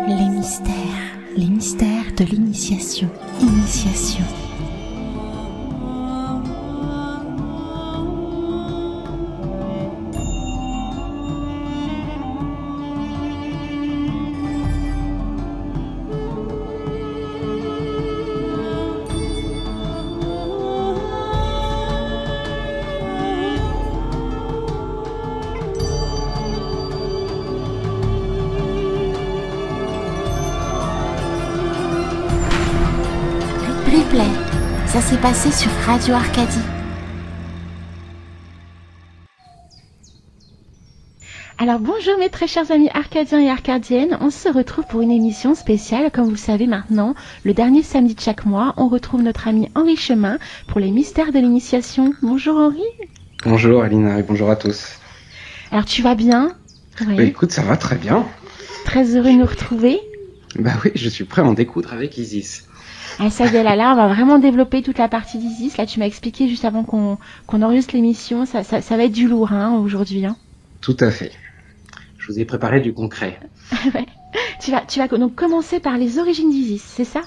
Les mystères de l'initiation. Initiation. Replay, ça s'est passé sur Radio Arcadie. Alors bonjour mes très chers amis arcadiens et arcadiennes, on se retrouve pour une émission spéciale, comme vous le savez maintenant, le dernier samedi de chaque mois, on retrouve notre ami Henri Chemin pour les mystères de l'initiation. Bonjour Henri. Bonjour Alina et bonjour à tous. Alors tu vas bien? Oui. Bah, écoute, ça va très bien. Très heureux de nous retrouver. Bah oui, je suis prêt à en découdre avec Isis. Ah, ça y est, là, on va vraiment développer toute la partie d'Isis. Là, tu m'as expliqué juste avant qu'on enregistre l'émission, ça va être du lourd aujourd'hui. Tout à fait. Je vous ai préparé du concret. Ouais. Tu vas donc commencer par les origines d'Isis, c'est ça?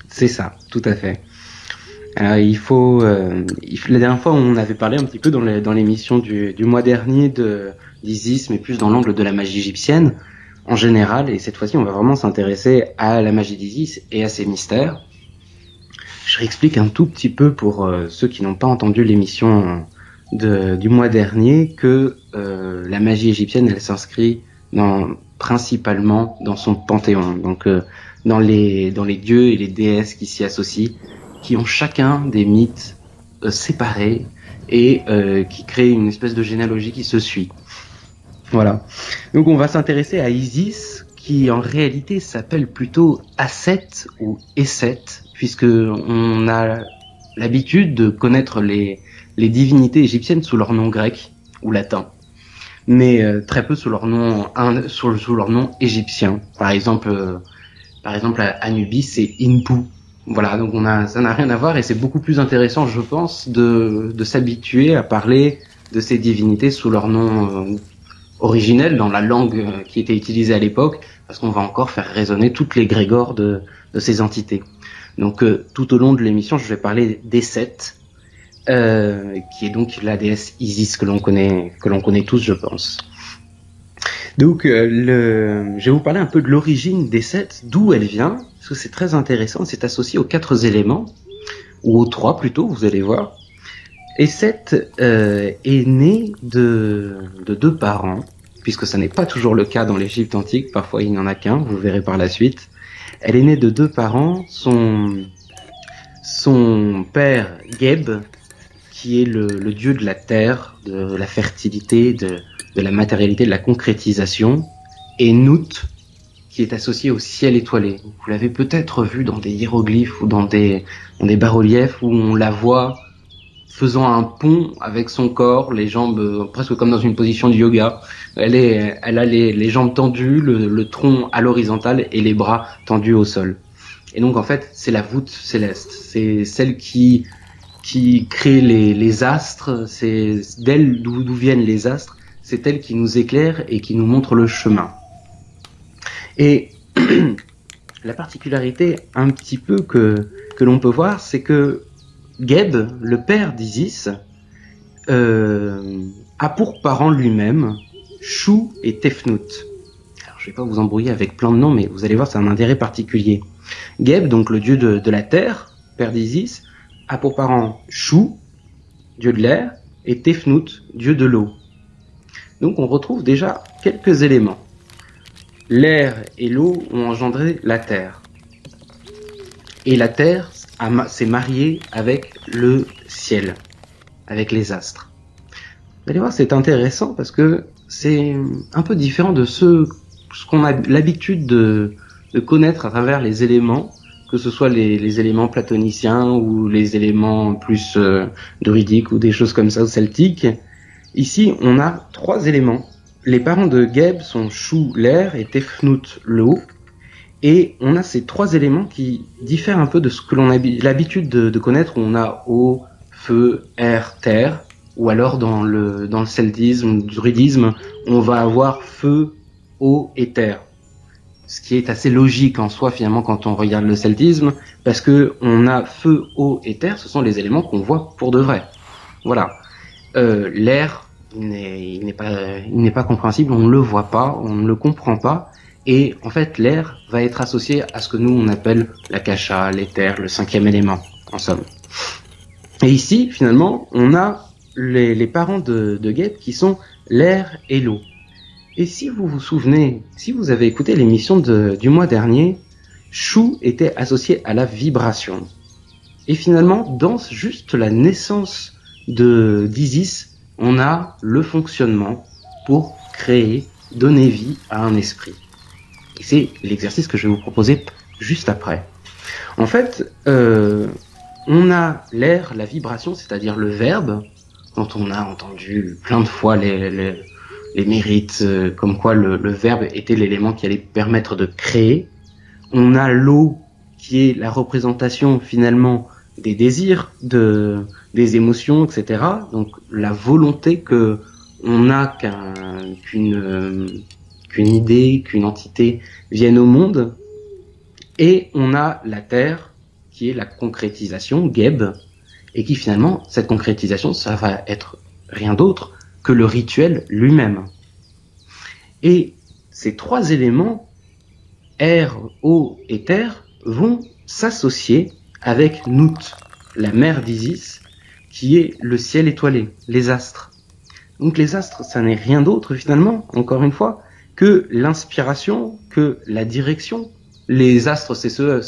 C'est ça, tout à fait. La dernière fois, on avait parlé un petit peu dans l'émission du mois dernier d'Isis, mais plus dans l'angle de la magie égyptienne en général. Et cette fois-ci, on va vraiment s'intéresser à la magie d'Isis et à ses mystères. Je réexplique un tout petit peu pour ceux qui n'ont pas entendu l'émission du mois dernier que la magie égyptienne, elle s'inscrit principalement dans son panthéon, donc dans les dieux et les déesses qui s'y associent, qui ont chacun des mythes séparés et qui créent une espèce de généalogie qui se suit. Voilà. Donc on va s'intéresser à Isis, qui en réalité s'appelle plutôt Aset ou Esset, puisque on a l'habitude de connaître les divinités égyptiennes sous leur nom grec ou latin, mais très peu sous leur nom égyptien. Par exemple Anubis, c'est Inpu. Voilà, donc ça n'a rien à voir et c'est beaucoup plus intéressant, je pense, de s'habituer à parler de ces divinités sous leur nom originel dans la langue qui était utilisée à l'époque, parce qu'on va encore faire résonner toutes les grégores de ces entités. Donc tout au long de l'émission, je vais parler d'Esset, qui est donc la déesse Isis que l'on connaît tous, je pense. Donc je vais vous parler un peu de l'origine d'Esset, d'où elle vient, parce que c'est très intéressant. C'est associé aux 4 éléments, ou aux 3 plutôt, vous allez voir. Esset est née de 2 parents, puisque ça n'est pas toujours le cas dans l'Égypte antique. Parfois il n'y en a qu'un, vous verrez par la suite. Elle est née de 2 parents, son père Geb, qui est le dieu de la terre, de la fertilité, de la matérialité, de la concrétisation, et Nout, qui est associé au ciel étoilé. Vous l'avez peut-être vu dans des hiéroglyphes ou dans des bas-reliefs où on la voit faisant un pont avec son corps, les jambes presque comme dans une position de yoga. Elle a les jambes tendues, le tronc à l'horizontale et les bras tendus au sol. Et donc en fait, c'est la voûte céleste. C'est celle qui crée les astres. C'est d'elle d'où viennent les astres. C'est elle qui nous éclaire et qui nous montre le chemin. Et la particularité un petit peu que l'on peut voir, c'est que Geb, le père d'Isis, a pour parents lui-même Chou et Tefnut. Alors, je vais pas vous embrouiller avec plein de noms, mais vous allez voir, c'est un intérêt particulier. Geb, donc le dieu de la terre, père d'Isis, a pour parents Chou, dieu de l'air, et Tefnut, dieu de l'eau. Donc on retrouve déjà quelques éléments. L'air et l'eau ont engendré la terre. Et la terre s'est mariée avec le ciel, avec les astres. Vous allez voir, c'est intéressant parce que c'est un peu différent de ce qu'on a l'habitude de connaître à travers les éléments, que ce soit les éléments platoniciens ou les éléments plus druidiques ou des choses comme ça, ou celtiques. Ici, on a 3 éléments. Les parents de Geb sont Chou, l'air, et Tefnut, l'eau. Et on a ces 3 éléments qui diffèrent un peu de ce que l'on a l'habitude de connaître, où on a eau, feu, air, terre, ou alors dans le celtisme, le druidisme, on va avoir feu, eau et terre. ce qui est assez logique en soi finalement quand on regarde le celtisme, parce que on a feu, eau et terre, ce sont les éléments qu'on voit pour de vrai. Voilà. L'air, il n'est pas compréhensible, on ne le voit pas, on ne le comprend pas, et en fait l'air va être associé à ce que nous on appelle l'akasha, l'éther, le cinquième élément, en somme. Et ici, finalement, on a les parents de Geb qui sont l'air et l'eau. Et si vous vous souvenez, si vous avez écouté l'émission du mois dernier, Shu était associé à la vibration. Et finalement, dans juste la naissance d'Isis, on a le fonctionnement pour créer, donner vie à un esprit. Et c'est l'exercice que je vais vous proposer juste après. En fait, on a l'air, la vibration, c'est-à-dire le verbe, dont on a entendu plein de fois les mérites, comme quoi le verbe était l'élément qui allait permettre de créer. On a l'eau, qui est la représentation finalement des désirs, des émotions, etc. Donc la volonté que on a qu'une idée, qu'une entité vienne au monde. Et on a la terre, qui est la concrétisation, Geb, et qui finalement, cette concrétisation, ça va être rien d'autre que le rituel lui-même. Et ces trois éléments, air, eau et terre, vont s'associer avec Nout, la mère d'Isis, qui est le ciel étoilé, les astres. Donc les astres, ça n'est rien d'autre finalement, encore une fois, que l'inspiration, que la direction. Les astres, c'est ce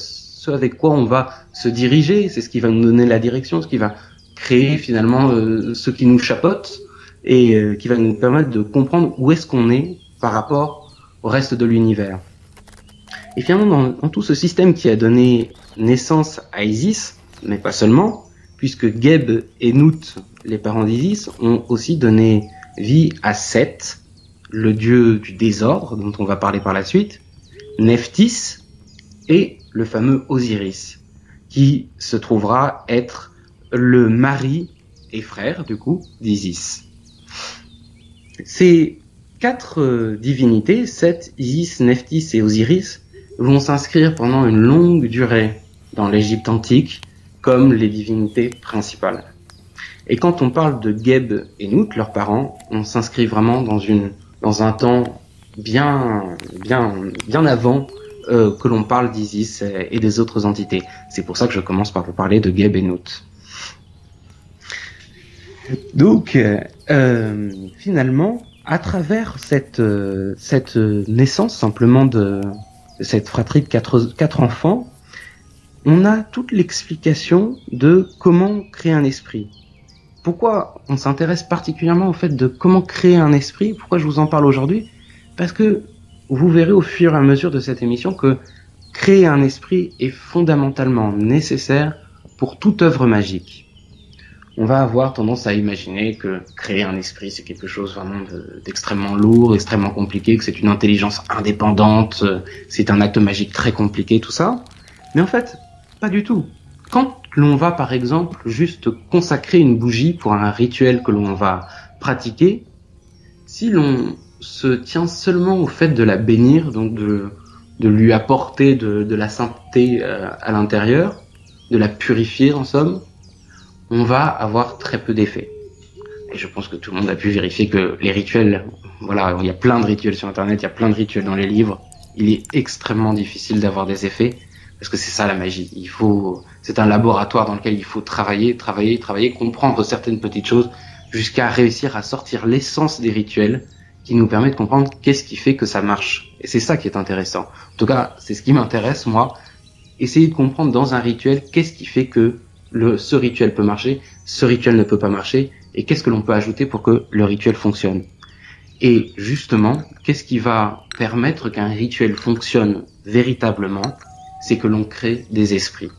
avec quoi on va se diriger, c'est ce qui va nous donner la direction, ce qui va créer finalement ce qui nous chapeaute et qui va nous permettre de comprendre où est-ce qu'on est par rapport au reste de l'univers. Et finalement, dans tout ce système qui a donné naissance à Isis, mais pas seulement, puisque Geb et Nout, les parents d'Isis, ont aussi donné vie à Seth, le dieu du désordre, dont on va parler par la suite, Nephthys, et le fameux Osiris, qui se trouvera être le mari et frère, du coup, d'Isis. Ces quatre divinités, Seth, Isis, Nephthys et Osiris, vont s'inscrire pendant une longue durée dans l'Égypte antique comme les divinités principales. Et quand on parle de Geb et Nout, leurs parents, on s'inscrit vraiment dans un temps bien avant que l'on parle d'Isis et des autres entités. C'est pour ça que je commence par vous parler de Geb et Nout. Donc, finalement, à travers cette naissance simplement de cette fratrie de quatre enfants, on a toute l'explication de comment créer un esprit. Pourquoi on s'intéresse particulièrement au fait de comment créer un esprit? Pourquoi je vous en parle aujourd'hui? Parce que vous verrez au fur et à mesure de cette émission que créer un esprit est fondamentalement nécessaire pour toute œuvre magique. On va avoir tendance à imaginer que créer un esprit, c'est quelque chose vraiment d'extrêmement lourd, extrêmement compliqué, que c'est une intelligence indépendante, c'est un acte magique très compliqué, tout ça. Mais en fait, pas du tout. Quand l'on va, par exemple, juste consacrer une bougie pour un rituel que l'on va pratiquer, si l'on se tient seulement au fait de la bénir, donc de lui apporter de la sainteté à l'intérieur, de la purifier en somme, on va avoir très peu d'effets. Et je pense que tout le monde a pu vérifier que les rituels, voilà, il y a plein de rituels sur Internet, il y a plein de rituels dans les livres, il est extrêmement difficile d'avoir des effets, parce que c'est ça la magie. C'est un laboratoire dans lequel il faut travailler, comprendre certaines petites choses, jusqu'à réussir à sortir l'essence des rituels, qui nous permet de comprendre qu'est-ce qui fait que ça marche. Et c'est ça qui est intéressant. En tout cas, c'est ce qui m'intéresse, moi. Essayer de comprendre dans un rituel qu'est-ce qui fait que ce rituel peut marcher, ce rituel ne peut pas marcher, et qu'est-ce que l'on peut ajouter pour que le rituel fonctionne. Et justement, qu'est-ce qui va permettre qu'un rituel fonctionne véritablement? C'est que l'on crée des esprits.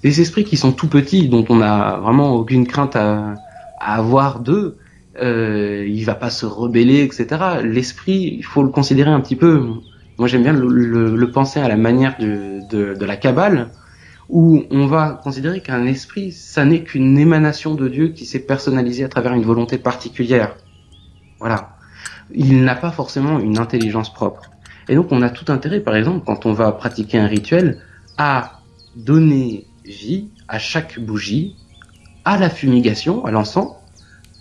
Des esprits qui sont tout petits, dont on n'a vraiment aucune crainte à avoir d'eux. Il va pas se rebeller, etc. L'esprit, il faut le considérer un petit peu. Moi, j'aime bien le penser à la manière de la Kabbale, où on va considérer qu'un esprit, ça n'est qu'une émanation de Dieu qui s'est personnalisée à travers une volonté particulière. Voilà. Il n'a pas forcément une intelligence propre. Et donc on a tout intérêt, par exemple, quand on va pratiquer un rituel, à donner vie à chaque bougie, à la fumigation, à l'encens,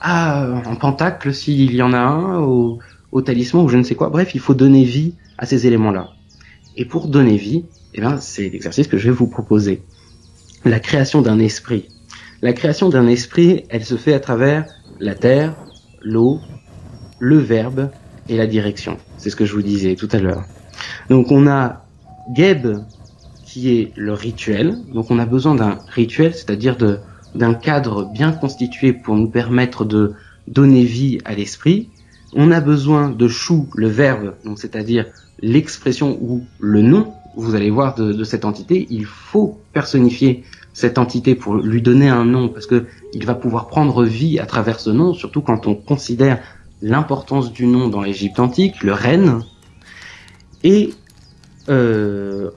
à un pentacle s'il y en a un, au talisman ou je ne sais quoi. Bref, il faut donner vie à ces éléments-là. Et pour donner vie, eh ben, c'est l'exercice que je vais vous proposer. La création d'un esprit. La création d'un esprit, elle se fait à travers la terre, l'eau, le verbe et la direction. C'est ce que je vous disais tout à l'heure. Donc on a Geb qui est le rituel. Donc on a besoin d'un rituel, c'est-à-dire d'un cadre bien constitué pour nous permettre de donner vie à l'esprit. On a besoin de Shu, le verbe, donc c'est-à-dire l'expression ou le nom, vous allez voir, de cette entité. Il faut personnifier cette entité pour lui donner un nom, parce que il va pouvoir prendre vie à travers ce nom, surtout quand on considère l'importance du nom dans l'Égypte antique, le Ren. Et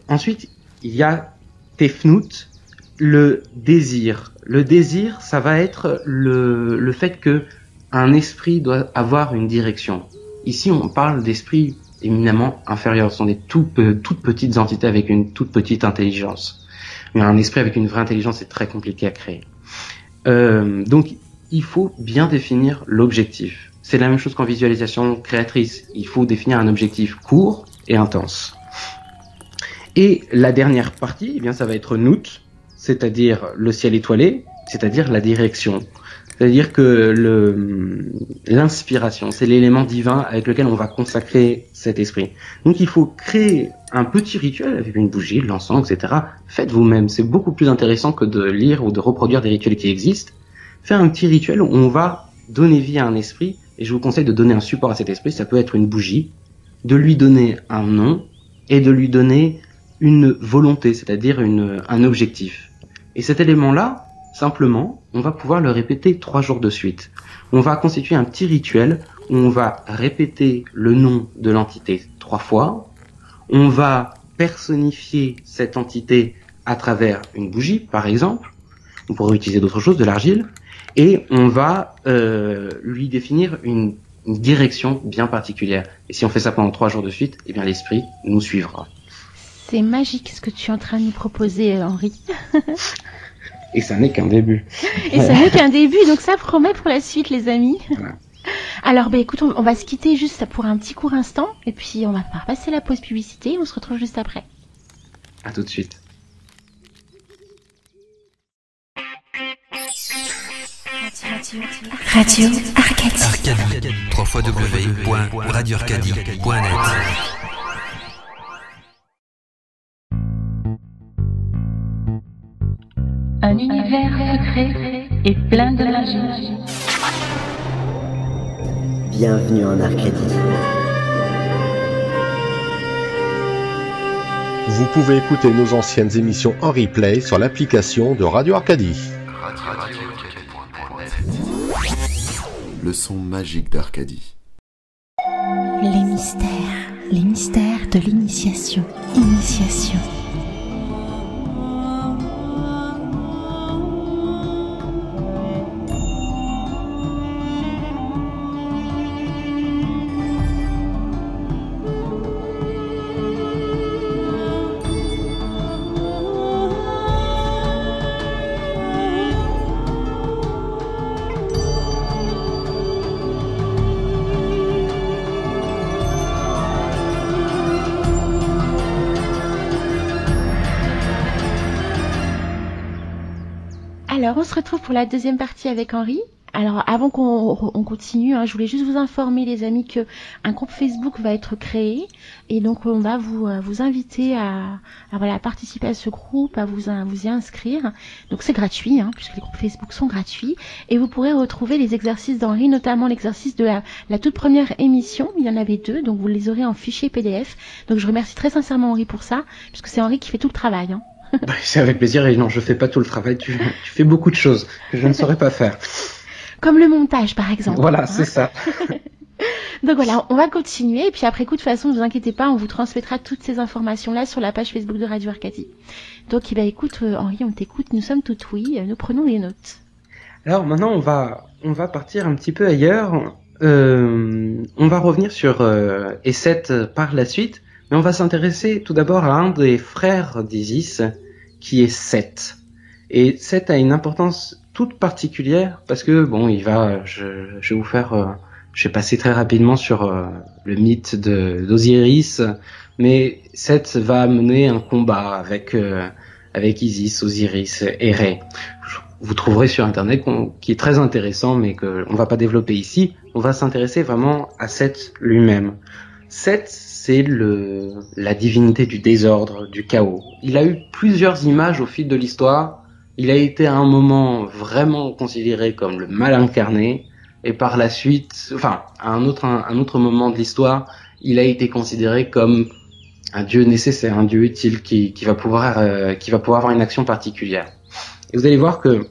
ensuite, il y a Tefnut, le désir. Le désir, ça va être le fait que un esprit doit avoir une direction. Ici, on parle d'esprits éminemment inférieurs. Ce sont des toutes petites entités avec une toute petite intelligence. Mais un esprit avec une vraie intelligence, c'est très compliqué à créer. Donc, il faut bien définir l'objectif. C'est la même chose qu'en visualisation créatrice. Il faut définir un objectif court et intense. Et la dernière partie, eh bien, ça va être Nut, c'est-à-dire le ciel étoilé, c'est-à-dire la direction. C'est-à-dire que l'inspiration, c'est l'élément divin avec lequel on va consacrer cet esprit. Donc il faut créer un petit rituel avec une bougie, de l'encens, etc. Faites vous-même, c'est beaucoup plus intéressant que de lire ou de reproduire des rituels qui existent. Faire un petit rituel où on va donner vie à un esprit, et je vous conseille de donner un support à cet esprit, ça peut être une bougie, de lui donner un nom, et de lui donner une volonté, c'est-à-dire un objectif. Et cet élément-là, simplement, on va pouvoir le répéter 3 jours de suite. On va constituer un petit rituel où on va répéter le nom de l'entité 3 fois. On va personnifier cette entité à travers une bougie, par exemple. On pourrait utiliser d'autres choses, de l'argile. Et on va lui définir une direction bien particulière. Et si on fait ça pendant 3 jours de suite, eh bien l'esprit nous suivra. C'est magique ce que tu es en train de nous proposer, Henri. Et ça n'est qu'un début. Et ça n'est qu'un début, donc ça promet pour la suite, les amis. Voilà. Alors, écoute, on va se quitter juste pour un petit court instant, et puis on va passer la pause publicité, et on se retrouve juste après. À tout de suite. Radio Arcadie. www.radioarcadie.net. Un univers secret et plein de magie. Bienvenue en Arcadie. Vous pouvez écouter nos anciennes émissions en replay sur l'application de Radio Arcadie. Le son magique d'Arcadie. Les mystères de l'initiation. Initiation. Alors, on se retrouve pour la deuxième partie avec Henri. Alors, avant qu'on continue, je voulais juste vous informer, les amis, que un groupe Facebook va être créé. Et donc, on va vous inviter à participer à ce groupe, à vous y inscrire. Donc, c'est gratuit, puisque les groupes Facebook sont gratuits. Et vous pourrez retrouver les exercices d'Henri, notamment l'exercice de la toute première émission. Il y en avait 2, donc vous les aurez en fichier PDF. Donc, je remercie très sincèrement Henri pour ça, puisque c'est Henri qui fait tout le travail. C'est avec plaisir, et non, je fais pas tout le travail, tu fais beaucoup de choses que je ne saurais pas faire. Comme le montage, par exemple. Voilà, c'est ça. Donc voilà, on va continuer, et puis après coup, de toute façon, ne vous inquiétez pas, on vous transmettra toutes ces informations-là sur la page Facebook de Radio Arcadie. Donc, écoute, Henri, on t'écoute, nous sommes tout oui, nous prenons des notes. Alors maintenant, on va partir un petit peu ailleurs. On va revenir sur Esset par la suite. Mais on va s'intéresser tout d'abord à un des frères d'Isis, qui est Seth. Et Seth a une importance toute particulière parce que, bon, je vais vous faire, je vais passer très rapidement sur le mythe d'Osiris, mais Seth va mener un combat avec Isis, Osiris et Ré. Vous trouverez sur internet qui est très intéressant, mais que on va pas développer ici. On va s'intéresser vraiment à Seth lui-même. Seth, c'est la divinité du désordre, du chaos. Il a eu plusieurs images au fil de l'histoire. Il a été à un moment vraiment considéré comme le mal incarné, et par la suite, enfin, à un autre moment de l'histoire, il a été considéré comme un dieu nécessaire, un dieu utile qui va pouvoir avoir une action particulière. Et vous allez voir que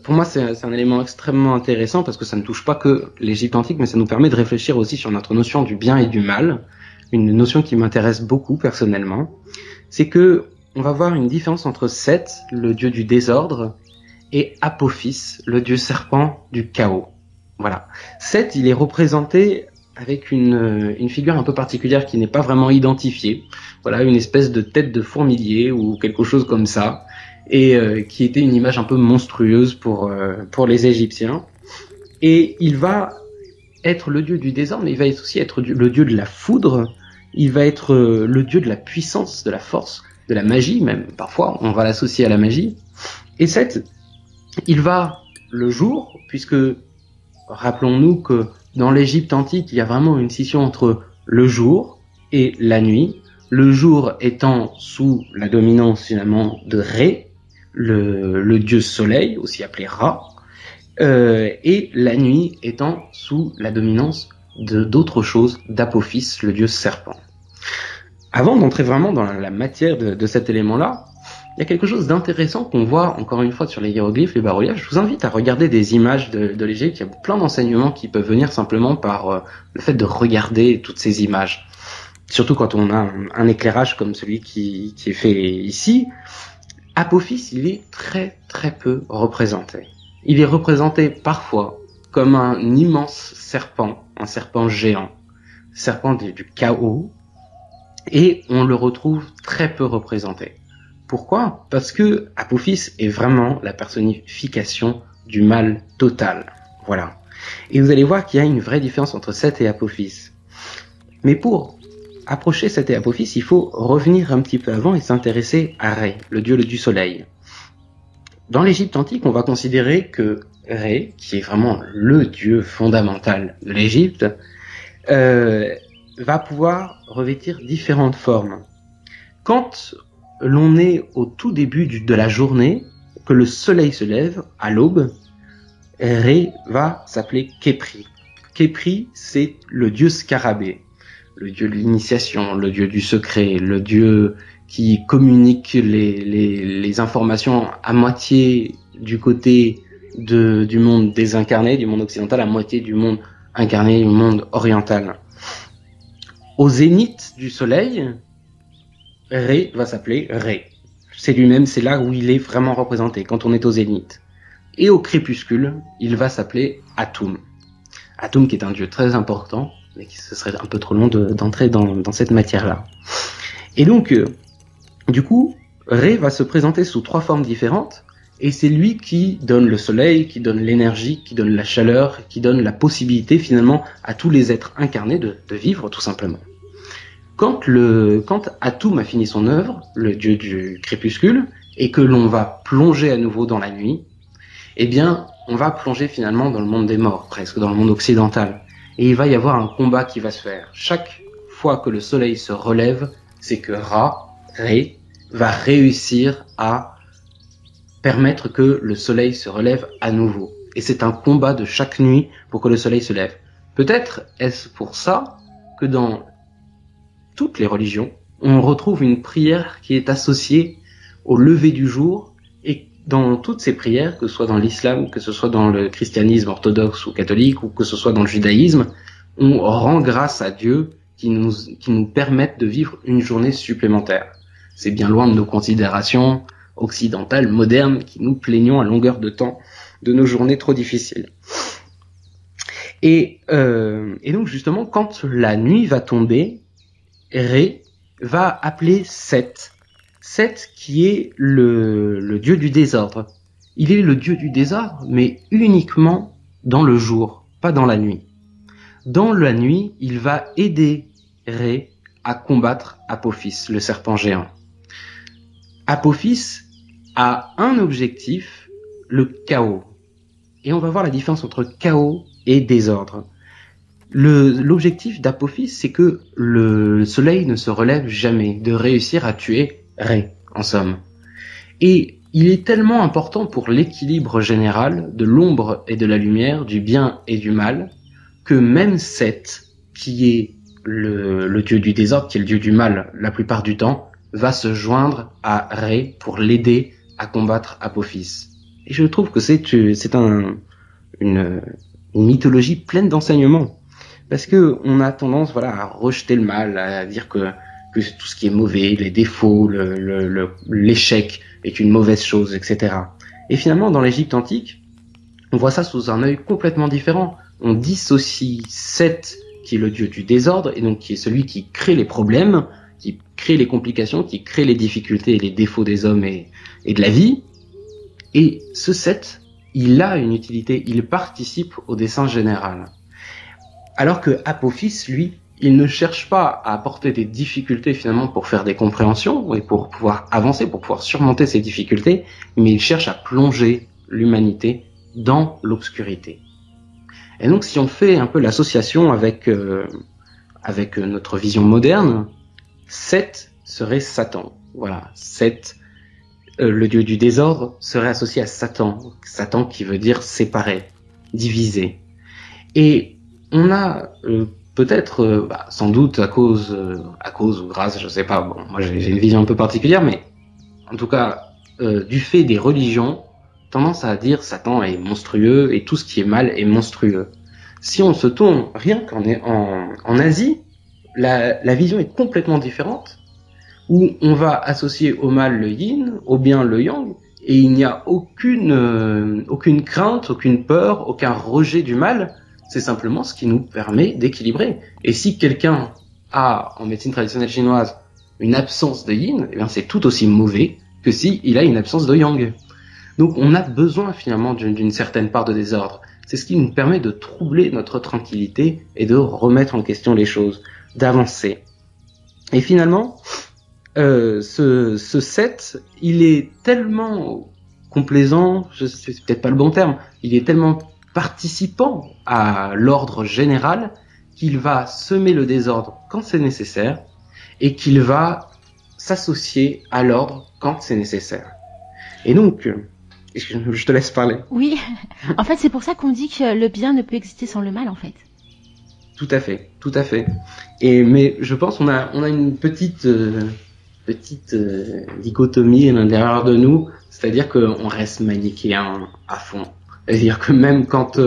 pour moi c'est un élément extrêmement intéressant parce que ça ne touche pas que l'Égypte antique, mais ça nous permet de réfléchir aussi sur notre notion du bien et du mal, une notion qui m'intéresse beaucoup personnellement. C'est que on va voir une différence entre Seth, le dieu du désordre, et Apophis, le dieu serpent du chaos. Voilà. Seth, il est représenté avec une figure un peu particulière qui n'est pas vraiment identifiée. Voilà, une espèce de tête de fourmilier ou quelque chose comme ça, et qui était une image un peu monstrueuse pour les Égyptiens. Et il va être le dieu du désordre, mais il va aussi être le dieu de la foudre. Il va être le dieu de la puissance, de la force, de la magie même. Parfois, on va l'associer à la magie. Et Seth, il va le jour, puisque rappelons-nous que dans l'Égypte antique, il y a vraiment une scission entre le jour et la nuit. Le jour étant sous la dominance finalement de Ré, le dieu soleil, aussi appelé Ra, et la nuit étant sous la dominance d'autres choses, d'Apophis, le dieu serpent. Avant d'entrer vraiment dans la matière de cet élément-là, il y a quelque chose d'intéressant qu'on voit encore une fois sur les hiéroglyphes, les bas-reliefs. Je vous invite à regarder des images de l'Égypte. Il y a plein d'enseignements qui peuvent venir simplement par le fait de regarder toutes ces images. Surtout quand on a un éclairage comme celui qui est fait ici. Apophis, il est très très peu représenté. Il est représenté parfois comme un immense serpent, un serpent géant, serpent du chaos, et on le retrouve très peu représenté. Pourquoi ? Parce que Apophis est vraiment la personnification du mal total. Voilà. Et vous allez voir qu'il y a une vraie différence entre Seth et Apophis. Mais pour approcher Seth et Apophis, il faut revenir un petit peu avant et s'intéresser à Ré, le dieu du soleil. Dans l'Égypte antique, on va considérer que Ré, qui est vraiment le dieu fondamental de l'Égypte, va pouvoir revêtir différentes formes. Quand l'on est au tout début de la journée, que le soleil se lève à l'aube, Ré va s'appeler Khépri. Khépri, c'est le dieu scarabée, le dieu de l'initiation, le dieu du secret, le dieu qui communique les informations à moitié du côté du monde désincarné, du monde occidental, à moitié du monde incarné, du monde oriental. Au zénith du soleil, Ré va s'appeler Ré. C'est lui-même, c'est là où il est vraiment représenté, quand on est au zénith. Et au crépuscule, il va s'appeler Atum. Atum qui est un dieu très important, mais ce serait un peu trop long d'entrer dans cette matière-là. Et donc, du coup, Ré va se présenter sous 3 formes différentes, et c'est lui qui donne le soleil, qui donne l'énergie, qui donne la chaleur, qui donne la possibilité finalement à tous les êtres incarnés de vivre tout simplement. Quand Atum a fini son œuvre, le dieu du crépuscule, et que l'on va plonger à nouveau dans la nuit, eh bien, on va plonger finalement dans le monde des morts, presque dans le monde occidental. Et il va y avoir un combat qui va se faire. Chaque fois que le soleil se relève, c'est que Ré, va réussir à permettre que le soleil se relève à nouveau. Et c'est un combat de chaque nuit pour que le soleil se lève. Peut-être est-ce pour ça que dans toutes les religions, on retrouve une prière qui est associée au lever du jour, et dans toutes ces prières, que ce soit dans l'islam, que ce soit dans le christianisme orthodoxe ou catholique, ou que ce soit dans le judaïsme, on rend grâce à Dieu qui nous permettent de vivre une journée supplémentaire. C'est bien loin de nos considérations occidentales, modernes, qui nous plaignons à longueur de temps de nos journées trop difficiles. Et donc justement, quand la nuit va tomber, Ré va appeler Seth. Seth qui est le dieu du désordre. Il est le dieu du désordre, mais uniquement dans le jour, pas dans la nuit. Dans la nuit, il va aider Ré à combattre Apophis, le serpent géant. Apophis a un objectif, le chaos. Et on va voir la différence entre chaos et désordre. L'objectif d'Apophis, c'est que le soleil ne se relève jamais, de réussir à tuer Ré, en somme. Et il est tellement important pour l'équilibre général de l'ombre et de la lumière, du bien et du mal, que même Seth, qui est le dieu du désordre, qui est le dieu du mal la plupart du temps, va se joindre à Ré pour l'aider à combattre Apophis. Et je trouve que c'est une mythologie pleine d'enseignements. Parce que on a tendance, à rejeter le mal, à dire que tout ce qui est mauvais, les défauts, l'échec est une mauvaise chose, etc. Et finalement, dans l'Égypte antique, on voit ça sous un œil complètement différent. On dissocie Seth, qui est le dieu du désordre, et donc qui est celui qui crée les problèmes, qui crée les complications, qui crée les difficultés et les défauts des hommes et de la vie. Et ce Seth, il a une utilité, il participe au dessein général. Alors que Apophis, lui, il ne cherche pas à apporter des difficultés finalement pour faire des compréhensions et pour pouvoir avancer, pour pouvoir surmonter ces difficultés, mais il cherche à plonger l'humanité dans l'obscurité. Et donc si on fait un peu l'association avec notre vision moderne, Seth serait Satan. Voilà, Seth, le dieu du désordre, serait associé à Satan. Satan qui veut dire séparer, diviser. Et on a peut-être, sans doute à cause ou grâce, je sais pas, bon, moi j'ai une vision un peu particulière, mais en tout cas, du fait des religions, tendance à dire Satan est monstrueux et tout ce qui est mal est monstrueux. Si on se tourne rien en Asie, la vision est complètement différente, où on va associer au mal le yin, au bien le yang, et il n'y a aucune crainte, aucune peur, aucun rejet du mal. C'est simplement ce qui nous permet d'équilibrer. Et si quelqu'un a, en médecine traditionnelle chinoise, une absence de yin, eh bien c'est tout aussi mauvais que s'il a une absence de yang. Donc on a besoin finalement d'une certaine part de désordre. C'est ce qui nous permet de troubler notre tranquillité et de remettre en question les choses, d'avancer. Et finalement, ce Seth, il est tellement complaisant, c'est peut-être pas le bon terme, il est tellement participant à l'ordre général qu'il va semer le désordre quand c'est nécessaire et qu'il va s'associer à l'ordre quand c'est nécessaire. Et donc, je te laisse parler. Oui, en fait c'est pour ça qu'on dit que le bien ne peut exister sans le mal en fait. Tout à fait. Mais je pense qu'on a une petite dichotomie à l'intérieur de nous, c'est-à-dire qu'on reste manichéen à fond. C'est-à-dire que même quand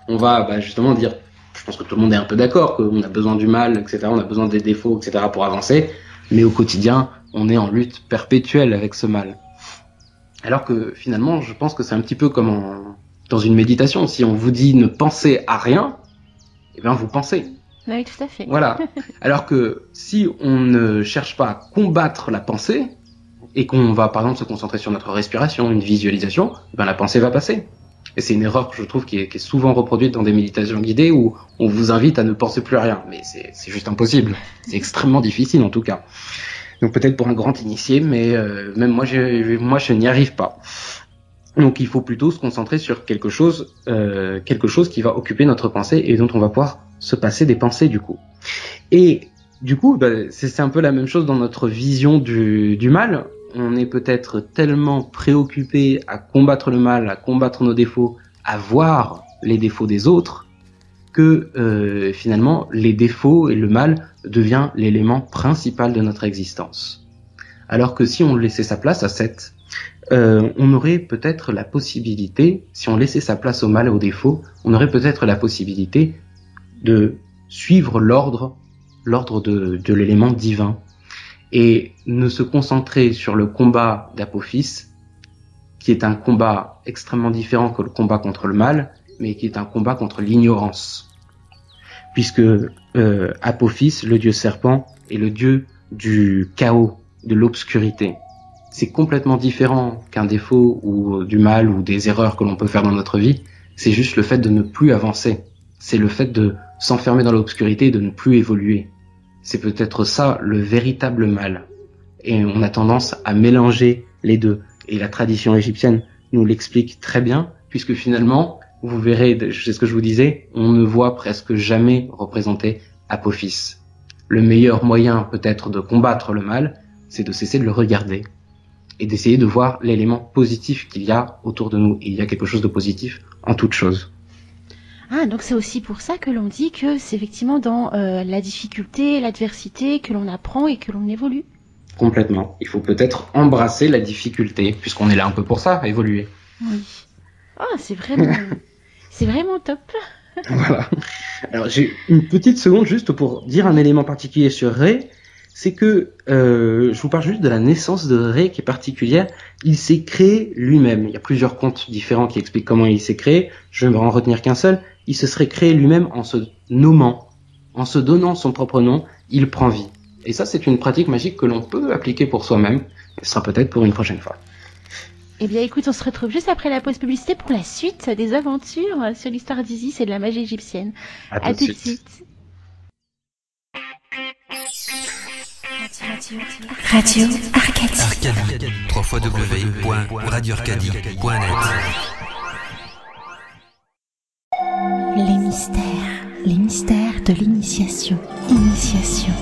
on va justement dire, je pense que tout le monde est un peu d'accord, qu'on a besoin du mal, etc., on a besoin des défauts, etc., pour avancer, mais au quotidien, on est en lutte perpétuelle avec ce mal. Alors que finalement, je pense que c'est un petit peu comme dans une méditation. Si on vous dit ne pensez à rien, eh bien vous pensez. Oui, tout à fait. Voilà. Alors que si on ne cherche pas à combattre la pensée, et qu'on va par exemple se concentrer sur notre respiration, une visualisation, eh bien la pensée va passer. Et c'est une erreur que je trouve qui est souvent reproduite dans des méditations guidées où on vous invite à ne penser plus à rien. Mais c'est juste impossible. C'est extrêmement difficile en tout cas. Donc peut-être pour un grand initié, mais même moi je n'y arrive pas. Donc il faut plutôt se concentrer sur quelque chose qui va occuper notre pensée et dont on va pouvoir se passer des pensées du coup. Et du coup, c'est un peu la même chose dans notre vision du mal. On est peut-être tellement préoccupé à combattre le mal, à combattre nos défauts, à voir les défauts des autres, que finalement les défauts et le mal devient l'élément principal de notre existence. Alors que si on laissait sa place à Seth, on aurait peut-être la possibilité, si on laissait sa place au mal et aux défauts, on aurait peut-être la possibilité de suivre l'ordre de l'élément divin et ne se concentrer sur le combat d'Apophis, qui est un combat extrêmement différent que le combat contre le mal, mais qui est un combat contre l'ignorance. Puisque Apophis, le dieu serpent, est le dieu du chaos, de l'obscurité. C'est complètement différent qu'un défaut ou du mal ou des erreurs que l'on peut faire dans notre vie. C'est juste le fait de ne plus avancer. C'est le fait de s'enfermer dans l'obscurité et de ne plus évoluer. C'est peut-être ça le véritable mal. Et on a tendance à mélanger les deux. Et la tradition égyptienne nous l'explique très bien, puisque finalement, vous verrez, c'est ce que je vous disais, on ne voit presque jamais représenter Apophis. Le meilleur moyen peut-être de combattre le mal, c'est de cesser de le regarder et d'essayer de voir l'élément positif qu'il y a autour de nous. Et il y a quelque chose de positif en toute chose. Ah, donc c'est aussi pour ça que l'on dit que c'est effectivement dans la difficulté, l'adversité que l'on apprend et que l'on évolue. Complètement. Il faut peut-être embrasser la difficulté, puisqu'on est là un peu pour ça, à évoluer. Oui. Ah, c'est vraiment top. Voilà. Alors j'ai une petite seconde juste pour dire un élément particulier sur Ré. C'est que je vous parle juste de la naissance de Ré qui est particulière. Il s'est créé lui-même. Il y a plusieurs contes différents qui expliquent comment il s'est créé. Je ne vais en retenir qu'un seul. Il se serait créé lui-même en se nommant, en se donnant son propre nom. Il prend vie. Et ça, c'est une pratique magique que l'on peut appliquer pour soi-même. Ce sera peut-être pour une prochaine fois. Eh bien, écoute, on se retrouve juste après la pause publicité pour la suite des aventures sur l'histoire d'Isis et de la magie égyptienne. À tout de suite. Radio Arcadie. Arcadie. www.radioarcadie.net. Les mystères de l'initiation. Initiation.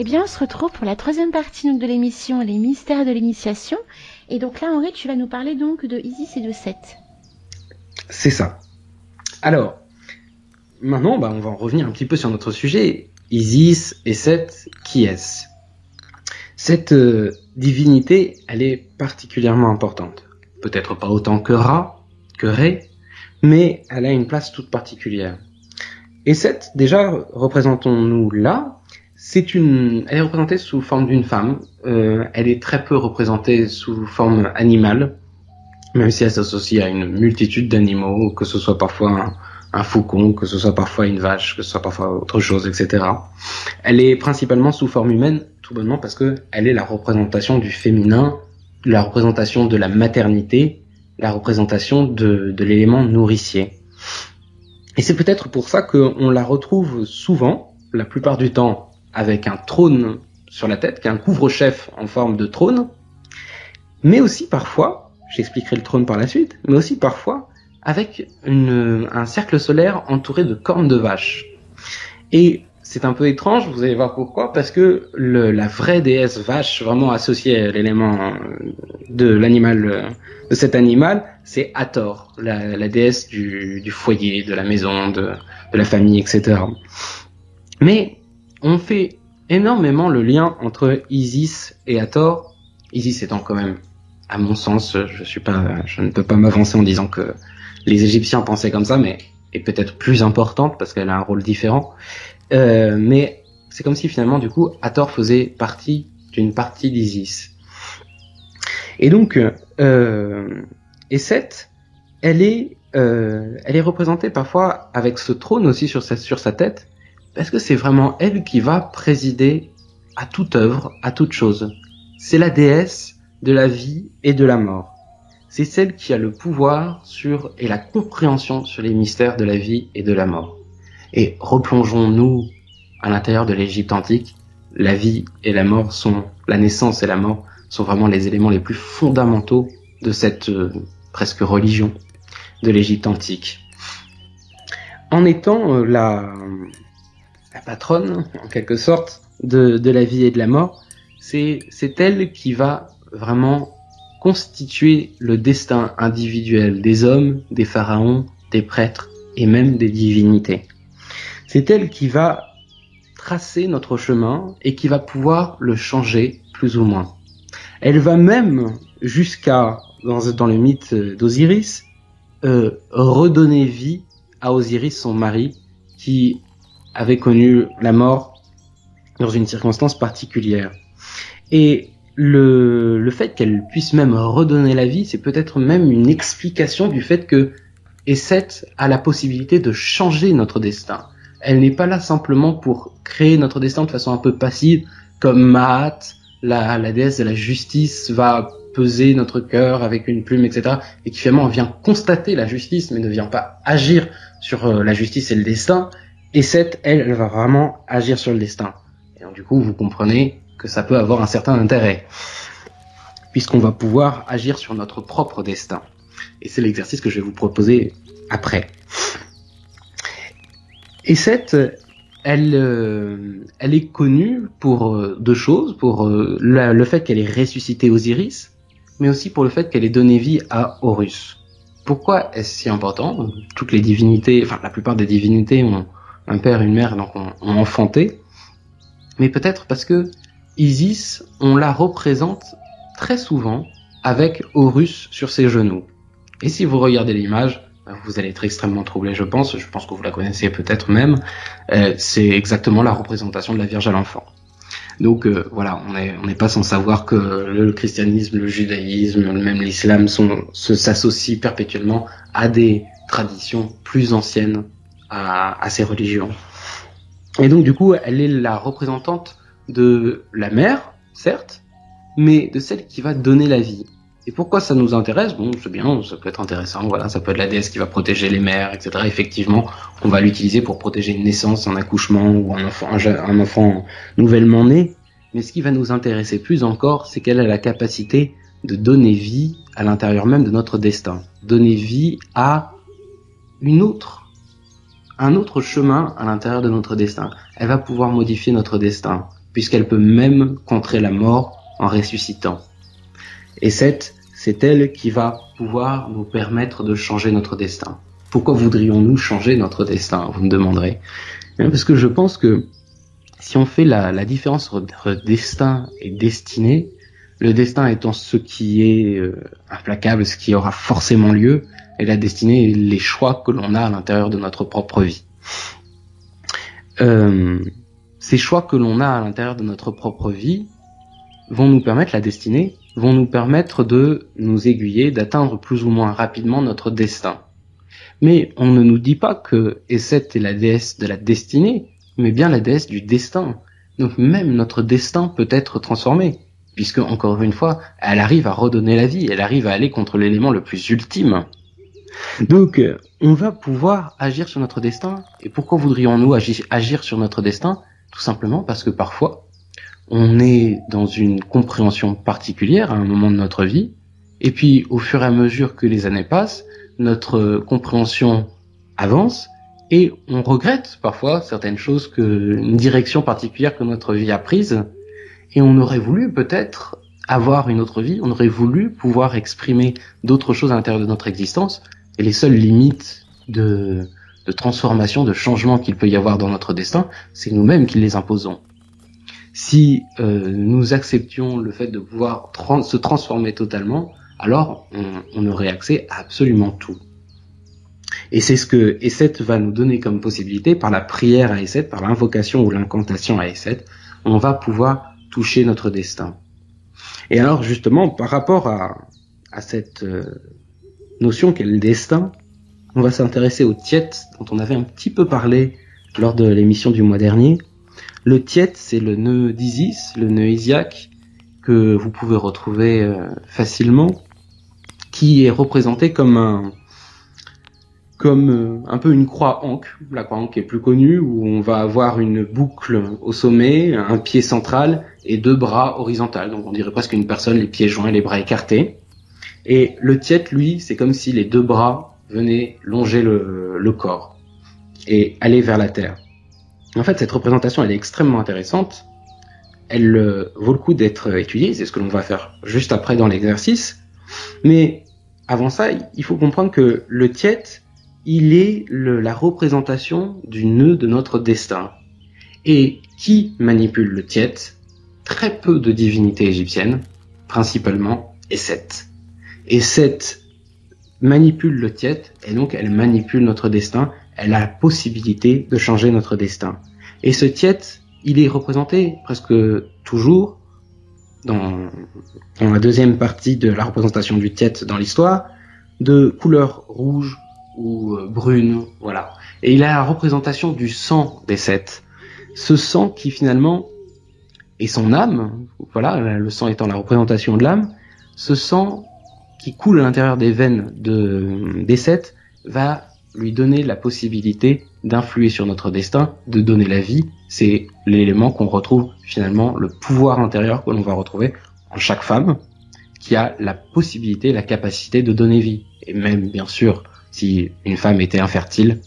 Eh bien, on se retrouve pour la troisième partie de l'émission, les mystères de l'initiation. Et donc là, Henri, tu vas nous parler donc de Isis et de Seth. C'est ça. Alors, maintenant, on va en revenir un petit peu sur notre sujet. Isis et Seth, qui est-ce ? Cette divinité, elle est particulièrement importante. Peut-être pas autant que Ra, que Ré, mais elle a une place toute particulière. Et Seth, déjà, représentons-nous là. Elle est représentée sous forme d'une femme. Elle est très peu représentée sous forme animale, même si elle s'associe à une multitude d'animaux, que ce soit parfois un faucon, que ce soit parfois une vache, que ce soit parfois autre chose, etc. Elle est principalement sous forme humaine, tout bonnement parce que elle est la représentation du féminin, la représentation de la maternité, la représentation de l'élément nourricier. Et c'est peut-être pour ça qu'on la retrouve souvent, la plupart du temps, avec un trône sur la tête, qui est un couvre-chef en forme de trône, mais aussi parfois, j'expliquerai le trône par la suite, mais aussi parfois avec un cercle solaire entouré de cornes de vache. Et c'est un peu étrange, vous allez voir pourquoi, parce que la vraie déesse vache, vraiment associée à l'élément de l'animal, de cet animal, c'est Hathor, la déesse du foyer, de la maison, de la famille, etc. Mais on fait énormément le lien entre Isis et Hathor. Isis étant quand même, à mon sens, je ne peux pas m'avancer en disant que les Égyptiens pensaient comme ça, mais est peut-être plus importante parce qu'elle a un rôle différent. Mais c'est comme si finalement, du coup, Hathor faisait partie d'une partie d'Isis. Et donc, et Seth, elle est représentée parfois avec ce trône aussi sur sa tête. Parce que c'est vraiment elle qui va présider à toute œuvre, à toute chose. C'est la déesse de la vie et de la mort. C'est celle qui a le pouvoir sur et la compréhension sur les mystères de la vie et de la mort. Et replongeons-nous à l'intérieur de l'Égypte antique. La vie et la mort la naissance et la mort sont vraiment les éléments les plus fondamentaux de cette presque religion de l'Égypte antique. En étant la patronne, en quelque sorte, de la vie et de la mort, c'est elle qui va vraiment constituer le destin individuel des hommes, des pharaons, des prêtres et même des divinités. C'est elle qui va tracer notre chemin et qui va pouvoir le changer plus ou moins. Elle va même jusqu'à, dans le mythe d'Osiris, redonner vie à Osiris, son mari, qui avait connu la mort dans une circonstance particulière. Et le fait qu'elle puisse même redonner la vie, c'est peut-être même une explication du fait que Esset a la possibilité de changer notre destin. Elle n'est pas là simplement pour créer notre destin de façon un peu passive, comme Maat, la déesse de la justice, va peser notre cœur avec une plume, etc. Et qui finalement vient constater la justice, mais ne vient pas agir sur la justice et le destin. Esset, elle va vraiment agir sur le destin. Et donc du coup, vous comprenez que ça peut avoir un certain intérêt, puisqu'on va pouvoir agir sur notre propre destin. Et c'est l'exercice que je vais vous proposer après. Esset, elle est connue pour deux choses, pour le fait qu'elle ait ressuscité Osiris, mais aussi pour le fait qu'elle ait donné vie à Horus. Pourquoi est-ce si important ? Toutes les divinités, enfin la plupart des divinités ont un père et une mère, donc ont enfanté, mais peut-être parce que Isis, on la représente très souvent avec Horus sur ses genoux. Et si vous regardez l'image, vous allez être extrêmement troublé, je pense que vous la connaissez peut-être même, c'est exactement la représentation de la Vierge à l'enfant. Donc voilà, on n'est pas sans savoir que le christianisme, le judaïsme, même l'islam s'associent perpétuellement à des traditions plus anciennes à ces religions. Et donc du coup, elle est la représentante de la mère, certes, mais de celle qui va donner la vie. Et pourquoi ça nous intéresse ? Bon, c'est bien, ça peut être intéressant, voilà, ça peut être la déesse qui va protéger les mères, etc. Effectivement, on va l'utiliser pour protéger une naissance, un accouchement ou un enfant nouvellement né. Mais ce qui va nous intéresser plus encore, c'est qu'elle a la capacité de donner vie à l'intérieur même de notre destin. Donner vie à un autre chemin à l'intérieur de notre destin. Elle va pouvoir modifier notre destin, puisqu'elle peut même contrer la mort en ressuscitant. Et c'est elle qui va pouvoir nous permettre de changer notre destin. Pourquoi voudrions-nous changer notre destin, vous me demanderez ? Parce que je pense que si on fait la différence entre destin et destinée, le destin étant ce qui est implacable, ce qui aura forcément lieu, et la destinée est les choix que l'on a à l'intérieur de notre propre vie. Ces choix que l'on a à l'intérieur de notre propre vie vont nous permettre, la destinée, vont nous permettre de nous aiguiller, d'atteindre plus ou moins rapidement notre destin. Mais on ne nous dit pas que Esset est la déesse de la destinée, mais bien la déesse du destin. Donc même notre destin peut être transformé, puisque, encore une fois, elle arrive à redonner la vie, elle arrive à aller contre l'élément le plus ultime. Donc, on va pouvoir agir sur notre destin. Et pourquoi voudrions-nous agir sur notre destin ? Tout simplement parce que parfois, on est dans une compréhension particulière à un moment de notre vie, et puis au fur et à mesure que les années passent, notre compréhension avance, et on regrette parfois certaines choses, une direction particulière que notre vie a prise, et on aurait voulu peut-être avoir une autre vie, on aurait voulu pouvoir exprimer d'autres choses à l'intérieur de notre existence, et les seules limites de transformation, de changement qu'il peut y avoir dans notre destin, c'est nous-mêmes qui les imposons. Si nous acceptions le fait de pouvoir se transformer totalement, alors on aurait accès à absolument tout. Et c'est ce que Esset va nous donner comme possibilité par la prière à Esset, par l'invocation ou l'incantation à Esset, on va pouvoir toucher notre destin. Et alors justement, par rapport à cette notion qu'est le destin, on va s'intéresser au Tiet, dont on avait un petit peu parlé lors de l'émission du mois dernier. Le Tiet, c'est le nœud d'Isis, le nœud isiaque, que vous pouvez retrouver facilement, qui est représenté comme un peu une croix ankh. La croix ankh est plus connue, où on va avoir une boucle au sommet, un pied central et deux bras horizontaux. Donc on dirait presque une personne, les pieds joints et les bras écartés. Et le Tiet, lui, c'est comme si les deux bras venaient longer le corps et aller vers la terre. En fait, cette représentation, elle est extrêmement intéressante. Elle vaut le coup d'être étudiée, c'est ce que l'on va faire juste après dans l'exercice. Mais avant ça, il faut comprendre que le Tiet, il est la représentation du nœud de notre destin. Et qui manipule le Tiet? Très peu de divinités égyptiennes, principalement Set. Et Set manipule le Tiet, et donc elle manipule notre destin, elle a la possibilité de changer notre destin. Et ce Tiet, il est représenté presque toujours dans la deuxième partie de la représentation du Tiet dans l'histoire, de couleur rouge ou brune, voilà. Et il a la représentation du sang des Set. Ce sang qui finalement est son âme, voilà, le sang étant la représentation de l'âme, ce sang qui coule à l'intérieur des veines des Set va lui donner la possibilité d'influer sur notre destin, de donner la vie. C'est l'élément qu'on retrouve finalement, le pouvoir intérieur que l'on va retrouver en chaque femme, qui a la possibilité, la capacité de donner vie. Et même, bien sûr, si une femme était infertile,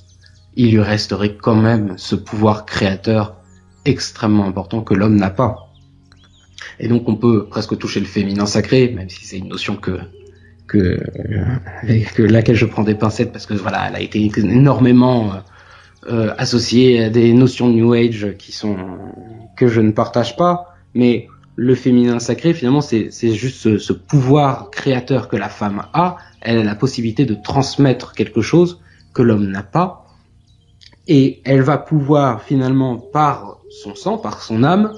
il lui resterait quand même ce pouvoir créateur extrêmement important que l'homme n'a pas. Et donc on peut presque toucher le féminin sacré, même si c'est une notion avec laquelle je prends des pincettes, parce que voilà, elle a été énormément associée à des notions de New Age que je ne partage pas, mais le féminin sacré, finalement, c'est juste ce pouvoir créateur que la femme a. Elle a la possibilité de transmettre quelque chose que l'homme n'a pas, et elle va pouvoir finalement, par son sang, par son âme,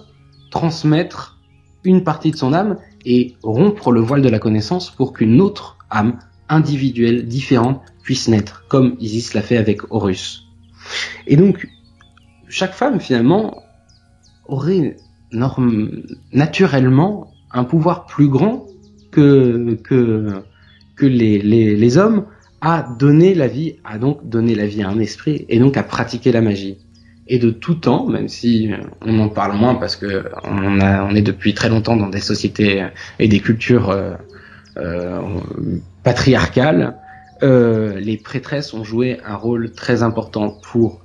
transmettre une partie de son âme et rompre le voile de la connaissance pour qu'une autre âme individuelle, différente, puisse naître, comme Isis l'a fait avec Horus. Et donc, chaque femme, finalement, aurait naturellement un pouvoir plus grand que les hommes à donner la vie, à donc donner la vie à un esprit, et donc à pratiquer la magie. Et de tout temps, même si on en parle moins parce que on est depuis très longtemps dans des sociétés et des cultures patriarcales, les prêtresses ont joué un rôle très important pour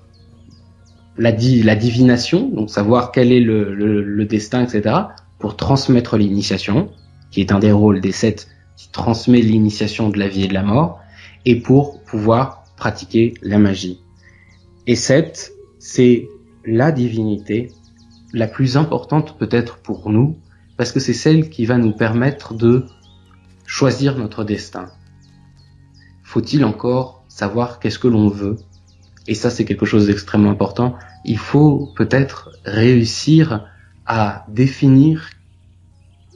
la divination, donc savoir quel est le destin, etc., pour transmettre l'initiation, qui est un des rôles des Set, qui transmet l'initiation de la vie et de la mort, et pour pouvoir pratiquer la magie. Et Set, c'est la divinité la plus importante peut-être pour nous, parce que c'est celle qui va nous permettre de choisir notre destin. Faut-il encore savoir qu'est-ce que l'on veut? Et ça, c'est quelque chose d'extrêmement important. Il faut peut-être réussir à définir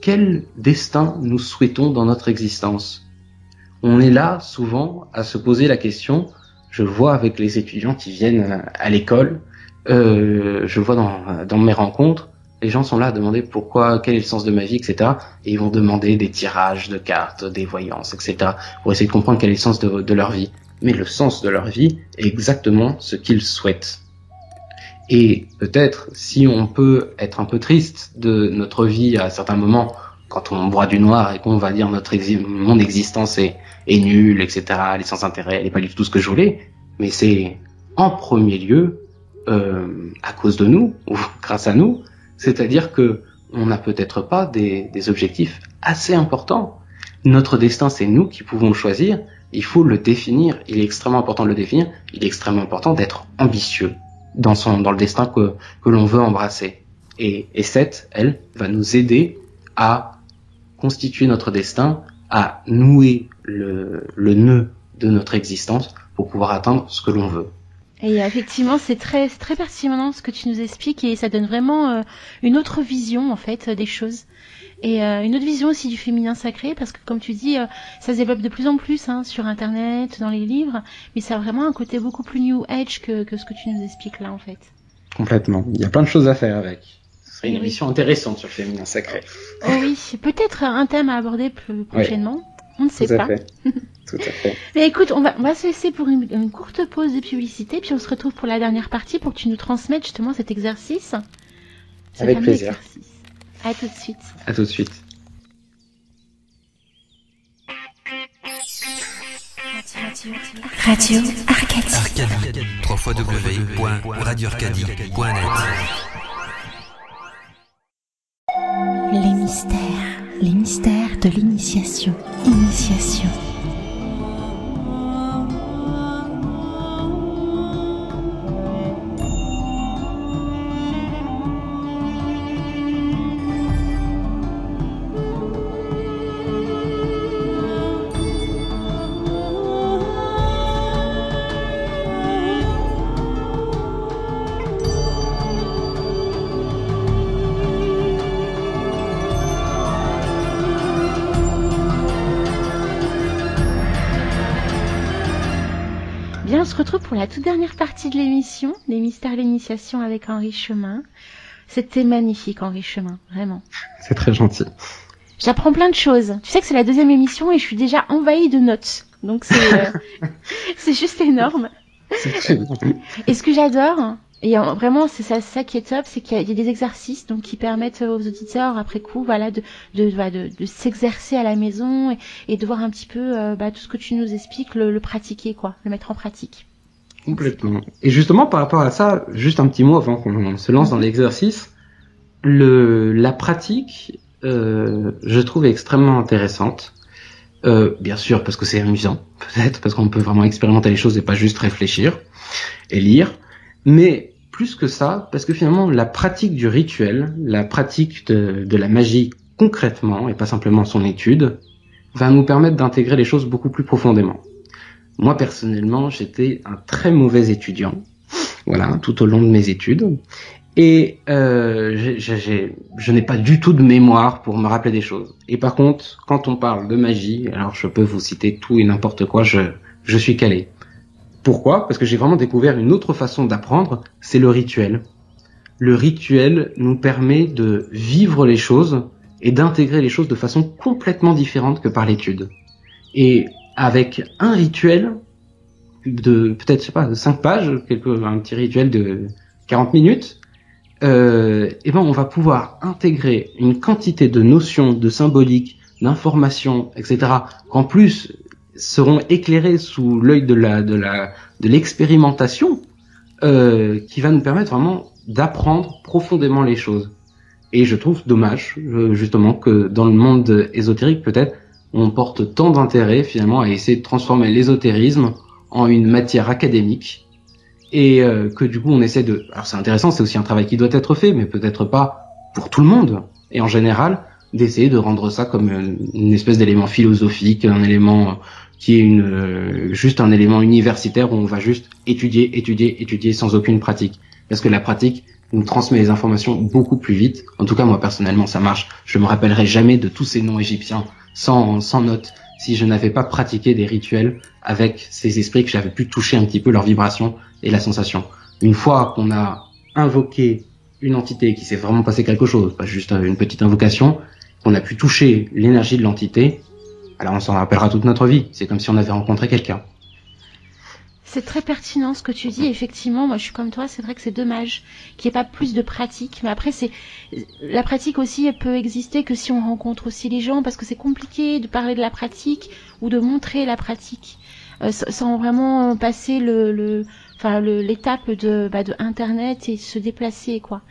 quel destin nous souhaitons dans notre existence. On est là souvent à se poser la question. Je vois avec les étudiants qui viennent à l'école, je vois dans mes rencontres, les gens sont là à demander quel est le sens de ma vie, etc. Et ils vont demander des tirages de cartes, des voyances, etc. pour essayer de comprendre quel est le sens de leur vie. Mais le sens de leur vie est exactement ce qu'ils souhaitent. Et peut-être, si on peut être un peu triste de notre vie à certains moments, quand on boit du noir et qu'on va dire mon existence est nulle, etc., elle est sans intérêt, elle n'est pas du tout ce que je voulais, mais c'est en premier lieu à cause de nous, ou grâce à nous, c'est-à-dire que on n'a peut-être pas des objectifs assez importants. Notre destin, c'est nous qui pouvons le choisir, il faut le définir, il est extrêmement important de le définir, il est extrêmement important d'être ambitieux dans le destin que l'on veut embrasser. Et Set, elle, va nous aider à constituer notre destin, à nouer le nœud de notre existence pour pouvoir atteindre ce que l'on veut. Et effectivement, c'est très pertinent ce que tu nous expliques et ça donne vraiment une autre vision en fait des choses. Et une autre vision aussi du féminin sacré, parce que comme tu dis, ça se développe de plus en plus sur Internet, dans les livres, mais ça a vraiment un côté beaucoup plus New Age que ce que tu nous expliques là en fait. Complètement. Il y a plein de choses à faire avec. Ce serait une émission intéressante sur le féminin sacré. Oh oui, peut-être un thème à aborder plus prochainement. Oui. On ne sait pas. Tout à fait. Mais écoute, on va se laisser pour une courte pause de publicité, puis on se retrouve pour la dernière partie pour que tu nous transmettes justement cet exercice. Avec plaisir. Exercice. À tout de suite. À tout de suite. Radio Arcadie. Arcadie. www.radioarcadie.net. Les mystères de l'initiation. Initiation. se retrouve pour la toute dernière partie de l'émission, les mystères de l'initiation avec Henri Chemin. C'était magnifique, Henri Chemin, vraiment. C'est très gentil. J'apprends plein de choses. Tu sais que c'est la 2e émission et je suis déjà envahie de notes. Donc c'est juste énorme. C'est très bien. Et ce que j'adore, et vraiment c'est ça qui est top, c'est qu'il y a des exercices donc qui permettent aux auditeurs après coup, voilà, de s'exercer à la maison et de voir un petit peu tout ce que tu nous expliques, le pratiquer quoi, le mettre en pratique. Complètement. Et justement par rapport à ça, juste un petit mot avant qu'on se lance dans l'exercice, la pratique, je trouve extrêmement intéressante. Bien sûr parce que c'est amusant, peut-être parce qu'on peut vraiment expérimenter les choses et pas juste réfléchir et lire, mais plus que ça, parce que finalement la pratique du rituel, la pratique de la magie concrètement et pas simplement son étude, va nous permettre d'intégrer les choses beaucoup plus profondément. Moi personnellement, j'étais un très mauvais étudiant, voilà, tout au long de mes études. Et je n'ai pas du tout de mémoire pour me rappeler des choses. Et par contre, quand on parle de magie, alors je peux vous citer tout et n'importe quoi, je suis calé. Pourquoi ? Parce que j'ai vraiment découvert une autre façon d'apprendre, c'est le rituel. Le rituel nous permet de vivre les choses et d'intégrer les choses de façon complètement différente que par l'étude. Et avec un rituel de peut-être, je sais pas, de 5 pages, un petit rituel de 40 minutes, on va pouvoir intégrer une quantité de notions, de symboliques, d'informations, etc., qu'en plus seront éclairées sous l'œil de l'expérimentation, qui va nous permettre vraiment d'apprendre profondément les choses. Et je trouve dommage, justement, que dans le monde ésotérique, peut-être, on porte tant d'intérêt, finalement, à essayer de transformer l'ésotérisme en une matière académique, et que du coup on essaie de... Alors c'est intéressant, c'est aussi un travail qui doit être fait, mais peut-être pas pour tout le monde, et en général, d'essayer de rendre ça comme une espèce d'élément philosophique, un élément qui est juste un élément universitaire où on va juste étudier sans aucune pratique. Parce que la pratique nous transmet les informations beaucoup plus vite. En tout cas, moi personnellement, ça marche. Je me rappellerai jamais de tous ces noms égyptiens sans notes, si je n'avais pas pratiqué des rituels avec ces esprits, que j'avais pu toucher un petit peu leur vibration et la sensation. Une fois qu'on a invoqué une entité, qui s'est vraiment passé quelque chose, pas juste une petite invocation, qu'on a pu toucher l'énergie de l'entité, alors on s'en rappellera toute notre vie. C'est comme si on avait rencontré quelqu'un. C'est très pertinent ce que tu dis. Effectivement, moi je suis comme toi, c'est vrai que c'est dommage qu'il n'y ait pas plus de pratique. Mais après, la pratique aussi, elle peut exister que si on rencontre aussi les gens, parce que c'est compliqué de parler de la pratique ou de montrer la pratique sans vraiment passer l'étape de Internet et se déplacer, quoi.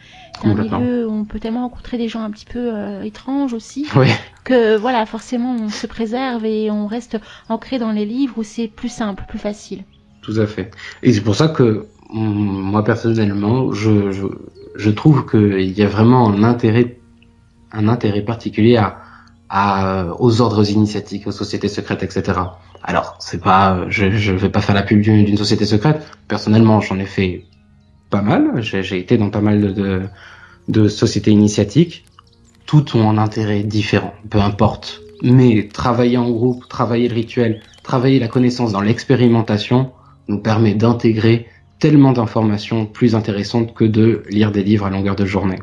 C'est un milieu où on peut tellement rencontrer des gens un petit peu étranges aussi, oui, que voilà, forcément on se préserve et on reste ancré dans les livres où c'est plus simple, plus facile. Tout à fait. Et c'est pour ça que moi personnellement, je trouve qu'il y a vraiment un intérêt particulier aux ordres initiatiques, aux sociétés secrètes, etc. Alors, c'est pas, je vais pas faire la pub d'une société secrète. Personnellement, j'en ai fait pas mal. J'ai été dans pas mal de sociétés initiatiques. Toutes ont un intérêt différent, peu importe. Mais travailler en groupe, travailler le rituel, travailler la connaissance dans l'expérimentation nous permet d'intégrer tellement d'informations plus intéressantes que de lire des livres à longueur de journée.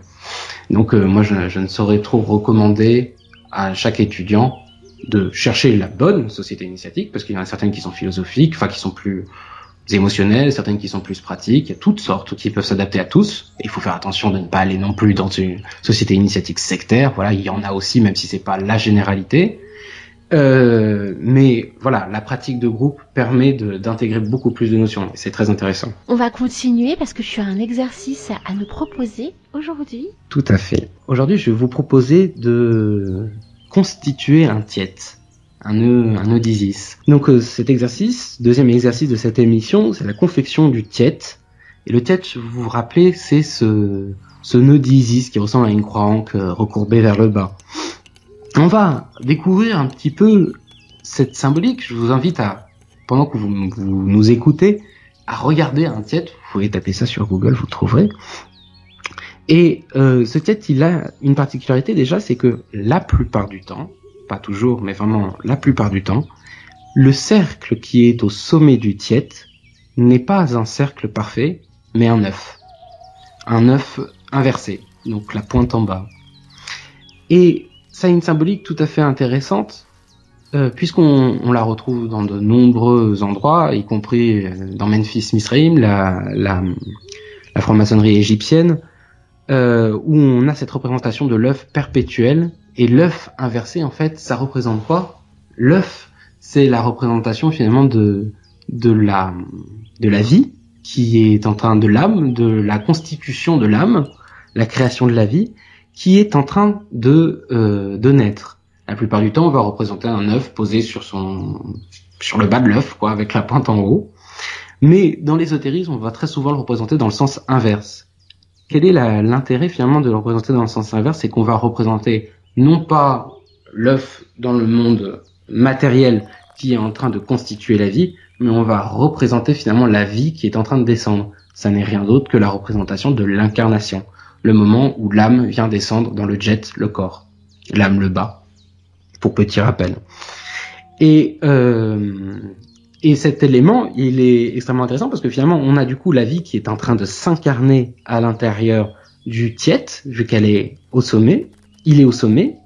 Donc moi je ne saurais trop recommander à chaque étudiant de chercher la bonne société initiatique, parce qu'il y en a certaines qui sont philosophiques, enfin qui sont plus émotionnelles, certaines qui sont plus pratiques, il y a toutes sortes qui peuvent s'adapter à tous, et il faut faire attention de ne pas aller non plus dans une société initiatique sectaire, voilà, il y en a aussi, même si c'est pas la généralité. Mais voilà, la pratique de groupe permet d'intégrer beaucoup plus de notions, et c'est très intéressant. On va continuer parce que tu as un exercice à nous proposer aujourd'hui. Tout à fait. Aujourd'hui, je vais vous proposer de constituer un tiet, un nœud d'Isis. Donc cet exercice, deuxième exercice de cette émission, c'est la confection du tiet. Et le tiet, vous vous rappelez, c'est ce nœud d'Isis qui ressemble à une croix ancre recourbée vers le bas. On va découvrir un petit peu cette symbolique. Je vous invite pendant que vous nous écoutez, à regarder un tiet. Vous pouvez taper ça sur Google, vous le trouverez. Et ce tiet, il a une particularité déjà, c'est que la plupart du temps, pas toujours, mais vraiment la plupart du temps, le cercle qui est au sommet du tiet n'est pas un cercle parfait, mais un œuf. Un œuf inversé, donc la pointe en bas. Et ça a une symbolique tout à fait intéressante, puisqu'on la retrouve dans de nombreux endroits, y compris dans Memphis Misraïm, la franc-maçonnerie égyptienne, où on a cette représentation de l'œuf perpétuel. Et l'œuf inversé, en fait, ça représente quoi? L'œuf, c'est la représentation finalement de la vie, qui est en train de l'âme, de la constitution de l'âme, la création de la vie, qui est en train de naître. La plupart du temps, on va représenter un œuf posé sur le bas de l'œuf, quoi, avec la pointe en haut. Mais dans l'ésotérisme, on va très souvent le représenter dans le sens inverse. Quel est l'intérêt finalement de le représenter dans le sens inverse? C'est qu'on va représenter non pas l'œuf dans le monde matériel qui est en train de constituer la vie, mais on va représenter finalement la vie qui est en train de descendre. Ça n'est rien d'autre que la représentation de l'incarnation, le moment où l'âme vient descendre dans le jet, le corps. L'âme le bas, pour petit rappel. Et cet élément, il est extrêmement intéressant parce que finalement, on a du coup la vie qui est en train de s'incarner à l'intérieur du tiet, vu qu'elle est au sommet. Il est au sommet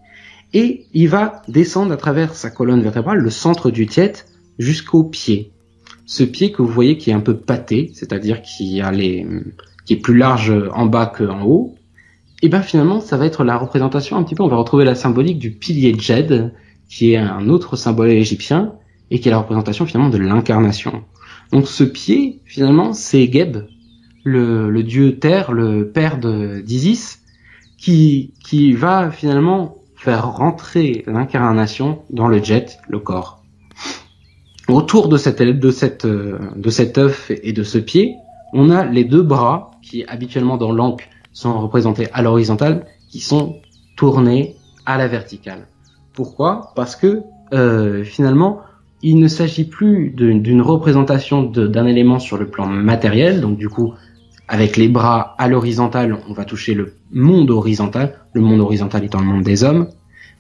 et il va descendre à travers sa colonne vertébrale, le centre du tiet, jusqu'au pied. Ce pied que vous voyez qui est un peu pâté, c'est-à-dire qui est plus large en bas qu'en haut, et ben finalement, ça va être la représentation un petit peu, on va retrouver la symbolique du pilier Djed, qui est un autre symbole égyptien, et qui est la représentation finalement de l'incarnation. Donc ce pied, finalement, c'est Geb, le dieu terre, le père d'Isis, qui va finalement faire rentrer l'incarnation dans le jet, le corps. Autour de cet œuf et de ce pied, on a les deux bras qui habituellement dans l'Ankh sont représentés à l'horizontale, qui sont tournés à la verticale. Pourquoi? Parce que finalement, il ne s'agit plus d'une représentation d'un élément sur le plan matériel, donc du coup, avec les bras à l'horizontale, on va toucher le monde horizontal étant le monde des hommes,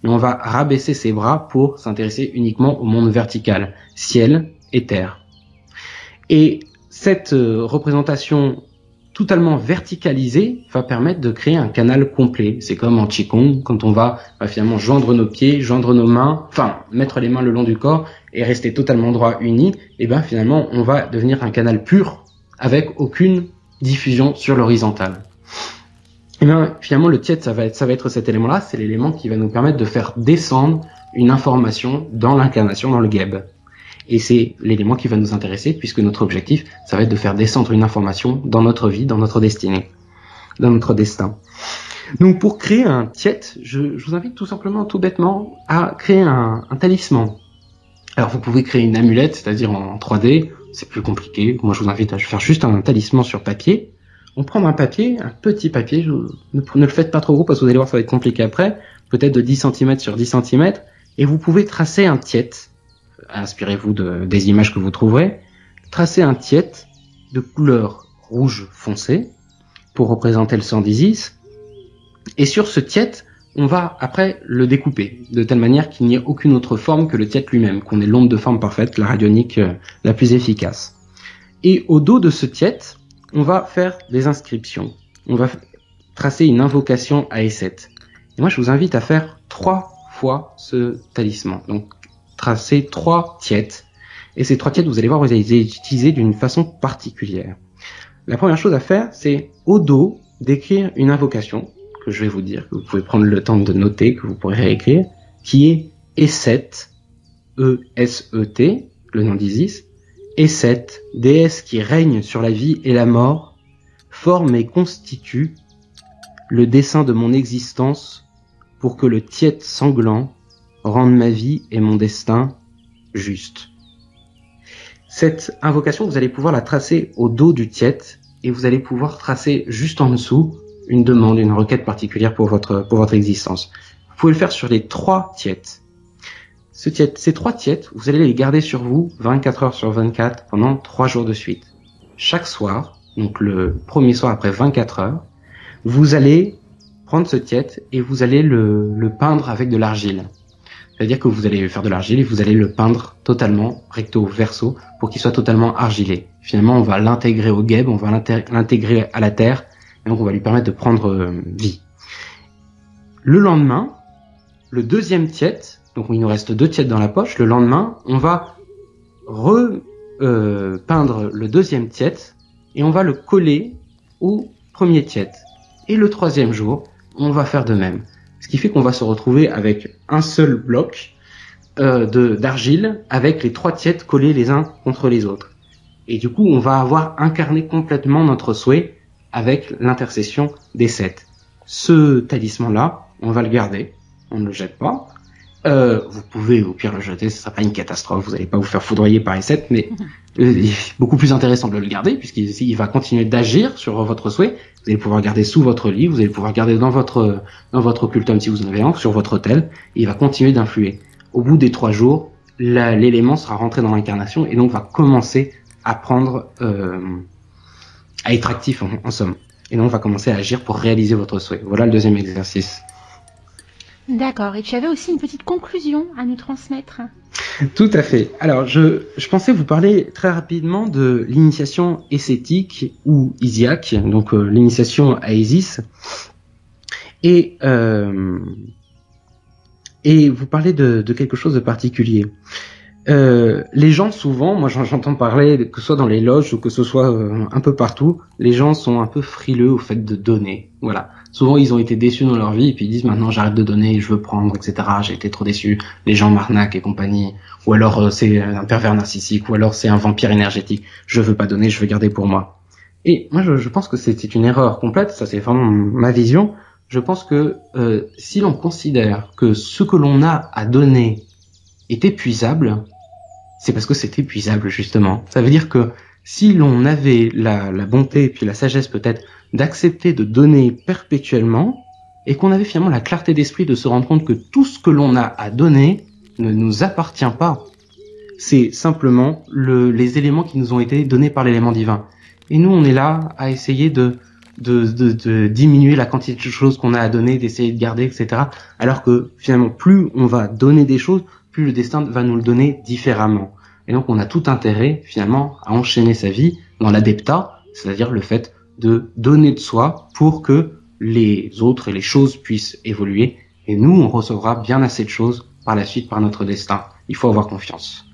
mais on va rabaisser ses bras pour s'intéresser uniquement au monde vertical, ciel et terre. Et cette représentation totalement verticalisée va permettre de créer un canal complet. C'est comme en Qigong, quand on va finalement joindre nos pieds, joindre nos mains, mettre les mains le long du corps et rester totalement droit, uni, et ben finalement on va devenir un canal pur avec aucune diffusion sur l'horizontale. Et bien finalement le tiet, ça va être cet élément-là, c'est l'élément qui va nous permettre de faire descendre une information dans l'incarnation, dans le Geb. Et c'est l'élément qui va nous intéresser, puisque notre objectif, ça va être de faire descendre une information dans notre vie, dans notre destinée, dans notre destin. Donc pour créer un tiet, je vous invite tout simplement, tout bêtement, à créer un talisman. Alors vous pouvez créer une amulette, c'est-à-dire en 3D, c'est plus compliqué. Moi je vous invite à faire juste un talisman sur papier. On prend un papier, un petit papier, ne le faites pas trop gros parce que vous allez voir ça va être compliqué après, peut-être de 10 cm sur 10 cm, et vous pouvez tracer un tiet. Inspirez-vous des images que vous trouverez. Tracez un tiet de couleur rouge foncé pour représenter le sang d'Isis. Et sur ce tiet, on va après le découper de telle manière qu'il n'y ait aucune autre forme que le tiet lui-même, qu'on ait l'onde de forme parfaite, la radionique la plus efficace. Et au dos de ce tiet, on va faire des inscriptions. On va tracer une invocation à Esset. Et moi, je vous invite à faire 3 fois ce talisman. Donc, tracer 3 tiets. Et ces 3 tiets, vous allez voir, vous allez les utiliser d'une façon particulière. La première chose à faire, c'est au dos d'écrire une invocation que je vais vous dire, que vous pouvez prendre le temps de noter, que vous pourrez réécrire, qui est Esset, E-S-E-T, le nom d'Isis, Esset, déesse qui règne sur la vie et la mort, forme et constitue le dessein de mon existence pour que le tiet sanglant rende ma vie et mon destin juste. Cette invocation, vous allez pouvoir la tracer au dos du tiet et vous allez pouvoir tracer juste en dessous une demande, une requête particulière pour votre existence. Vous pouvez le faire sur les 3 tiets. Ces 3 tiets, vous allez les garder sur vous 24 heures sur 24 pendant 3 jours de suite. Chaque soir, donc le premier soir après 24 heures, vous allez prendre ce tiet et vous allez le peindre avec de l'argile. C'est-à-dire que vous allez faire de l'argile et vous allez le peindre totalement recto verso pour qu'il soit totalement argilé. Finalement, on va l'intégrer au guêpe, on va l'intégrer à la terre, et donc on va lui permettre de prendre vie. Le lendemain, le deuxième tiède, donc il nous reste 2 tièdes dans la poche, le lendemain, on va peindre le deuxième tiède et on va le coller au premier tiède. Et le troisième jour, on va faire de même. Ce qui fait qu'on va se retrouver avec un seul bloc d'argile avec les 3 tièdes collés les uns contre les autres. Et du coup, on va avoir incarné complètement notre souhait avec l'intercession des 7. Ce talisman-là, on va le garder, on ne le jette pas. Vous pouvez au pire le jeter, ce sera pas une catastrophe, vous n'allez pas vous faire foudroyer par les 7, mais il est beaucoup plus intéressant de le garder puisqu'il va continuer d'agir sur votre souhait. Vous allez pouvoir garder sous votre lit, vous allez pouvoir garder dans votre occultum si vous en avez un, sur votre autel, et il va continuer d'influer. Au bout des 3 jours, l'élément sera rentré dans l'incarnation et donc va commencer à prendre, à être actif en somme. Et donc va commencer à agir pour réaliser votre souhait. Voilà le deuxième exercice. D'accord. Et tu avais aussi une petite conclusion à nous transmettre. Tout à fait. Alors, je pensais vous parler très rapidement de l'initiation écétique ou Isiaque, donc l'initiation à Isis, et vous parler de quelque chose de particulier. Les gens souvent, moi j'entends parler, que ce soit dans les loges ou que ce soit un peu partout, les gens sont un peu frileux au fait de donner. Voilà. Souvent ils ont été déçus dans leur vie et puis ils disent maintenant j'arrête de donner, je veux prendre, etc. J'ai été trop déçu, les gens m'arnaquent et compagnie. Ou alors c'est un pervers narcissique, ou alors c'est un vampire énergétique. Je veux pas donner, je veux garder pour moi. Et moi je pense que c'est une erreur complète, ça c'est vraiment ma vision. Je pense que si l'on considère que ce que l'on a à donner est épuisable, c'est parce que c'est épuisable justement. Ça veut dire que si l'on avait la bonté et puis la sagesse peut-être d'accepter de donner perpétuellement et qu'on avait finalement la clarté d'esprit de se rendre compte que tout ce que l'on a à donner ne nous appartient pas. C'est simplement les éléments qui nous ont été donnés par l'élément divin. Et nous on est là à essayer de diminuer la quantité de choses qu'on a à donner, d'essayer de garder, etc. Alors que finalement plus on va donner des choses, plus le destin va nous le donner différemment. Et donc on a tout intérêt finalement à enchaîner sa vie dans l'adepta, c'est-à-dire le fait de donner de soi pour que les autres et les choses puissent évoluer. Et nous, on recevra bien assez de choses par la suite par notre destin. Il faut avoir confiance.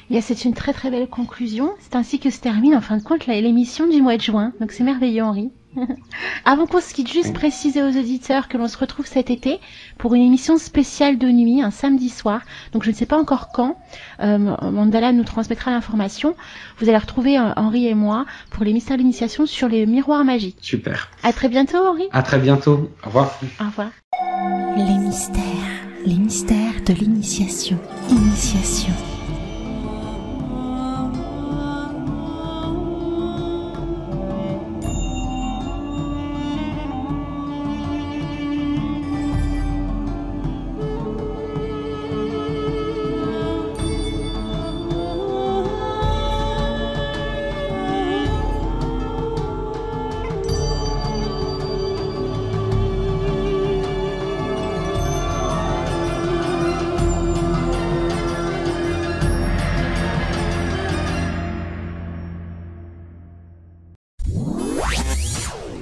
Bien, c'est une très très belle conclusion. C'est ainsi que se termine en fin de compte l'émission du mois de juin. Donc c'est merveilleux, Henri. Avant qu'on se quitte, juste préciser aux auditeurs que l'on se retrouve cet été pour une émission spéciale de nuit, un samedi soir. Donc je ne sais pas encore quand. Mandala nous transmettra l'information. Vous allez retrouver Henri et moi pour les mystères de l'initiation sur les miroirs magiques. Super. À très bientôt, Henri. À très bientôt. Au revoir. Au revoir. Les mystères de l'initiation. Initiation.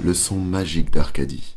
Le son magique d'Arcadie.